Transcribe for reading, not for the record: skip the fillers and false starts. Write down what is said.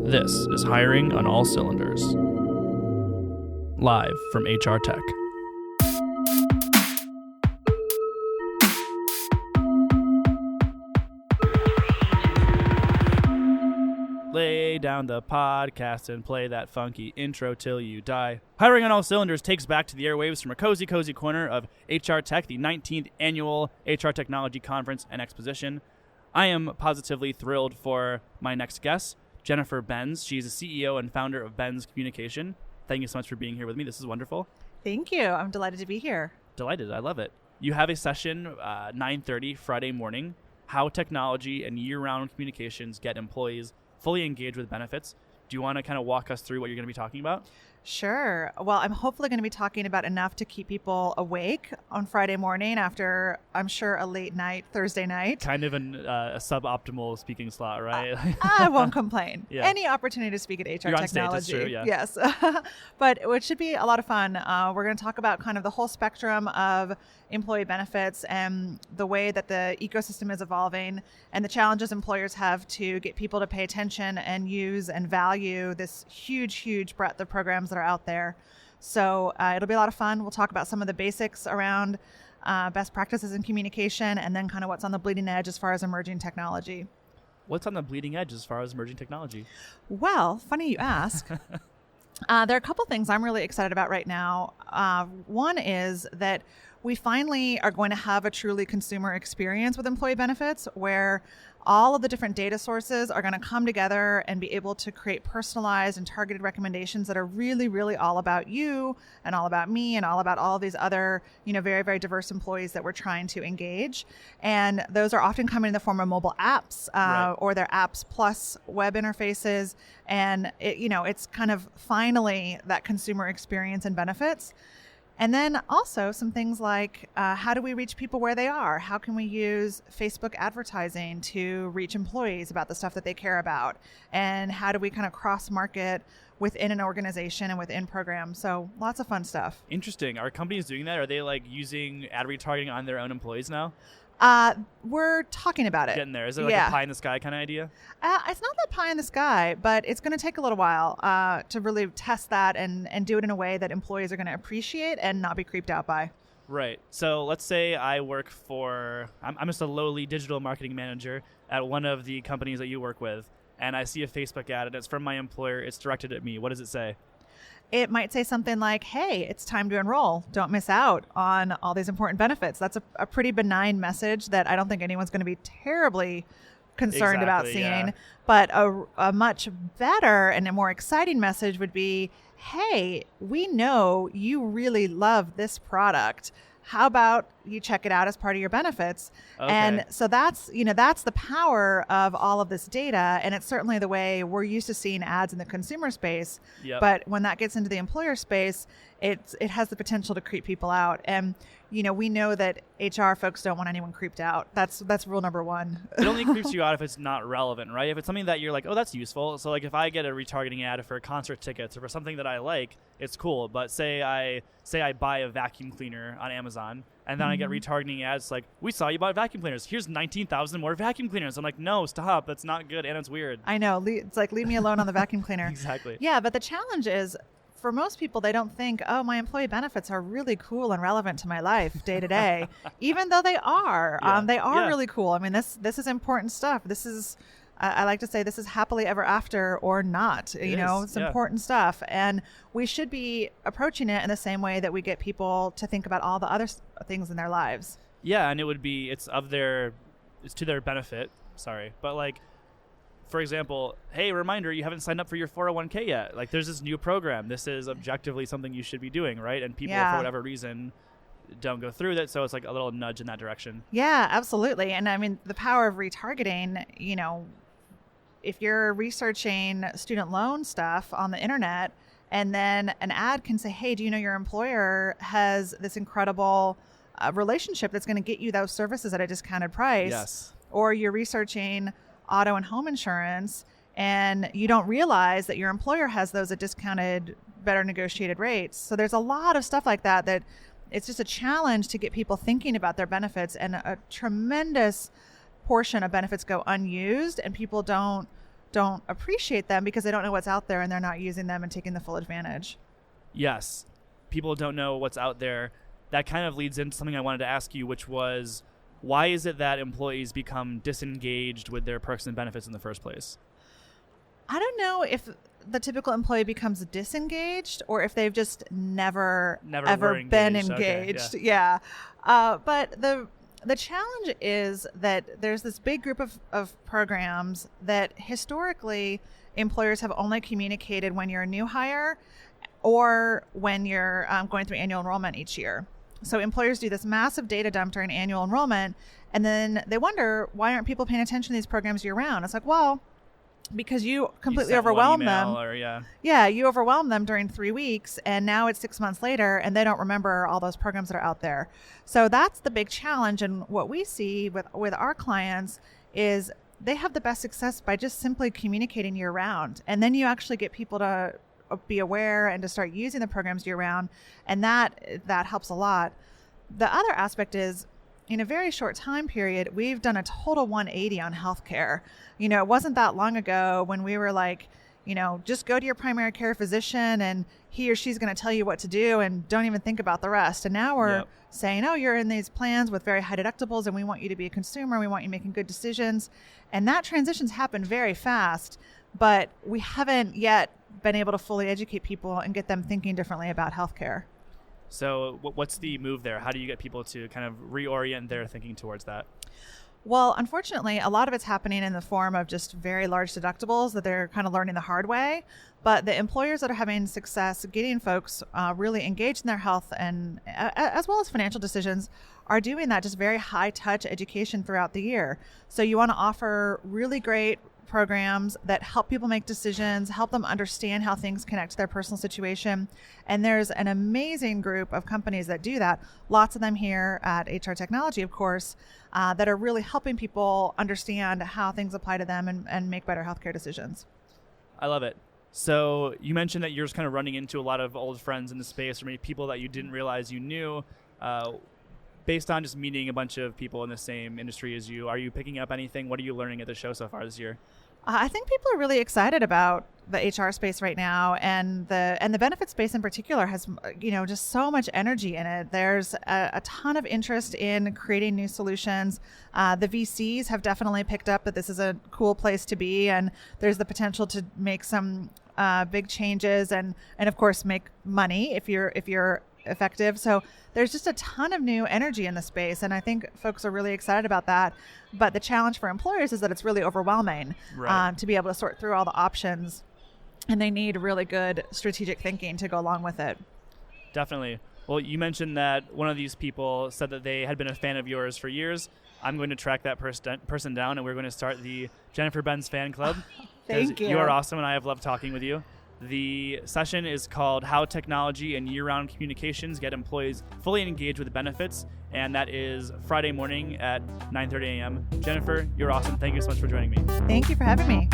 This is Hiring on All Cylinders. Live from HR Tech. Lay down the podcast and play that funky intro till you die. Hiring on All Cylinders takes back to the airwaves from a cozy corner of HR Tech, the 19th annual HR Technology Conference and Exposition. I am positively thrilled for my next guest, Jennifer Benz. She's the CEO and founder of Benz Communications. Thank you so much for being here with me. This is wonderful. Thank you. I'm delighted to be here. Delighted. I love it. You have a session 9:30 Friday morning, How Technology and Year-Round Communications Get Employees Fully Engaged with Benefits. Do you want to kind of walk us through what you're going to be talking about? Sure. Well, I'm hopefully going to be talking about enough to keep people awake on Friday morning after, I'm sure, a late night, Thursday night. Kind of a suboptimal speaking slot, right? I won't complain. Yeah. Any opportunity to speak at HR You're on Technology. stage, that's true, yeah. Yes. But it should be a lot of fun. We're going to talk about kind of the whole spectrum of employee benefits and the way that the ecosystem is evolving and the challenges employers have to get people to pay attention and use and value this huge breadth of programs that are out there. So it'll be a lot of fun. We'll talk about some of the basics around best practices in communication and then kind of what's on the bleeding edge as far as emerging technology. What's on the bleeding edge as far as emerging technology? Well, funny you ask. There are a couple things I'm really excited about right now. One is that we finally are going to have a truly consumer experience with employee benefits where all of the different data sources are going to come together and be able to create personalized and targeted recommendations that are really all about you and all about me and all about all of these other, very diverse employees that we're trying to engage. And those are often coming in the form of mobile apps or their apps plus web interfaces. And it's kind of finally that consumer experience and benefits. And then also some things like how do we reach people where they are? How can we use Facebook advertising to reach employees about the stuff that they care about? And how do we kind of cross-market within an organization and within programs? So lots of fun stuff. Interesting. Are companies doing that? Are they using ad retargeting on their own employees now? We're talking about it. Getting there. Is it a pie in the sky kind of idea? It's not that pie in the sky, but it's going to take a little while to really test that and do it in a way that employees are going to appreciate and not be creeped out by. Right. So let's say I work I'm just a lowly digital marketing manager at one of the companies that you work with, and I see a Facebook ad and it's from my employer. It's directed at me. What does it say? It might say something like, hey, it's time to enroll. Don't miss out on all these important benefits. That's a pretty benign message that I don't think anyone's going to be terribly concerned about seeing. Yeah. But a much better and a more exciting message would be, hey, we know you really love this product. How about you check it out as part of your benefits? Okay. And so that's the power of all of this data. And it's certainly the way we're used to seeing ads in the consumer space. Yep. But when that gets into the employer space, it has the potential to creep people out. And, we know that HR folks don't want anyone creeped out. That's rule number one. It only creeps you out if it's not relevant, right? If it's something that you're like, oh, that's useful. So if I get a retargeting ad for concert tickets or for something that I like, it's cool. But say I buy a vacuum cleaner on Amazon and then I get retargeting ads like, we saw you bought vacuum cleaners. Here's 19,000 more vacuum cleaners. I'm like, no, stop. That's not good. And it's weird. I know. It's like, leave me alone on the vacuum cleaner. Exactly. Yeah. But the challenge is, for most people, they don't think, oh, my employee benefits are really cool and relevant to my life day to day, even though they are. Yeah. They are really cool. I mean, this is important stuff. This is, I like to say, this is happily ever after or not. It's important stuff. And we should be approaching it in the same way that we get people to think about all the other things in their lives. Yeah, and it's to their benefit. Sorry. But for example, hey, reminder, you haven't signed up for your 401k yet. There's this new program. This is objectively something you should be doing, right? And people, for whatever reason, don't go through that. So it's a little nudge in that direction. Yeah, absolutely. And I mean, the power of retargeting, if you're researching student loan stuff on the internet and then an ad can say, hey, do you know your employer has this incredible relationship that's going to get you those services at a discounted price? Yes. Or you're researching auto and home insurance and you don't realize that your employer has those at discounted, better negotiated rates. So there's a lot of stuff like that it's just a challenge to get people thinking about their benefits and a tremendous portion of benefits go unused, and people don't appreciate them because they don't know what's out there and they're not using them and taking the full advantage. Yes, people don't know what's out there. That kind of leads into something I wanted to ask you, which was, why is it that employees become disengaged with their perks and benefits in the first place? I don't know if the typical employee becomes disengaged or if they've just never ever been engaged. Okay, yeah. But the challenge is that there's this big group of programs that historically employers have only communicated when you're a new hire or when you're going through annual enrollment each year. So employers do this massive data dump during annual enrollment, and then they wonder, why aren't people paying attention to these programs year round? It's like, well, because you completely overwhelm them. You overwhelm them during 3 weeks, and now it's 6 months later, and they don't remember all those programs that are out there. So that's the big challenge. And what we see with our clients is they have the best success by just simply communicating year round. And then you actually get people to be aware and to start using the programs year round. And that helps a lot. The other aspect is, in a very short time period, we've done a total 180 on healthcare. It wasn't that long ago when we were like, just go to your primary care physician and he or she's going to tell you what to do and don't even think about the rest. And now we're saying, oh, you're in these plans with very high deductibles and we want you to be a consumer. We want you making good decisions. And that transition's happened very fast, but we haven't yet been able to fully educate people and get them thinking differently about healthcare. So what's the move there? How do you get people to kind of reorient their thinking towards that? Well, unfortunately, a lot of it's happening in the form of just very large deductibles that they're kind of learning the hard way. But the employers that are having success getting folks really engaged in their health and as well as financial decisions are doing that just very high touch education throughout the year. So you want to offer really great programs that help people make decisions, help them understand how things connect to their personal situation. And there's an amazing group of companies that do that. Lots of them here at HR Technology, of course, that are really helping people understand how things apply to them and make better healthcare decisions. I love it. So you mentioned that you're just kind of running into a lot of old friends in the space, or maybe people that you didn't realize you knew. Based on just meeting a bunch of people in the same industry as you, are you picking up anything? What are you learning at the show so far this year? I think people are really excited about the HR space right now, and the benefit space in particular has just so much energy in it. There's a ton of interest in creating new solutions. The VCs have definitely picked up that this is a cool place to be, and there's the potential to make some big changes and of course make money if you're effective. So there's just a ton of new energy in the space, and I think folks are really excited about that. But the challenge for employers is that it's really overwhelming to be able to sort through all the options, and they need really good strategic thinking to go along with it. Definitely. Well, you mentioned that one of these people said that they had been a fan of yours for years. I'm going to track that person down, and we're going to start the Jennifer Benz fan club. Thank you. You are awesome, and I have loved talking with you. The session is called How Technology and Year-Round Communications Get Employees Fully Engaged with Benefits, and that is Friday morning at 9:30 a.m. Jennifer, you're awesome. Thank you so much for joining me. Thank you for having me.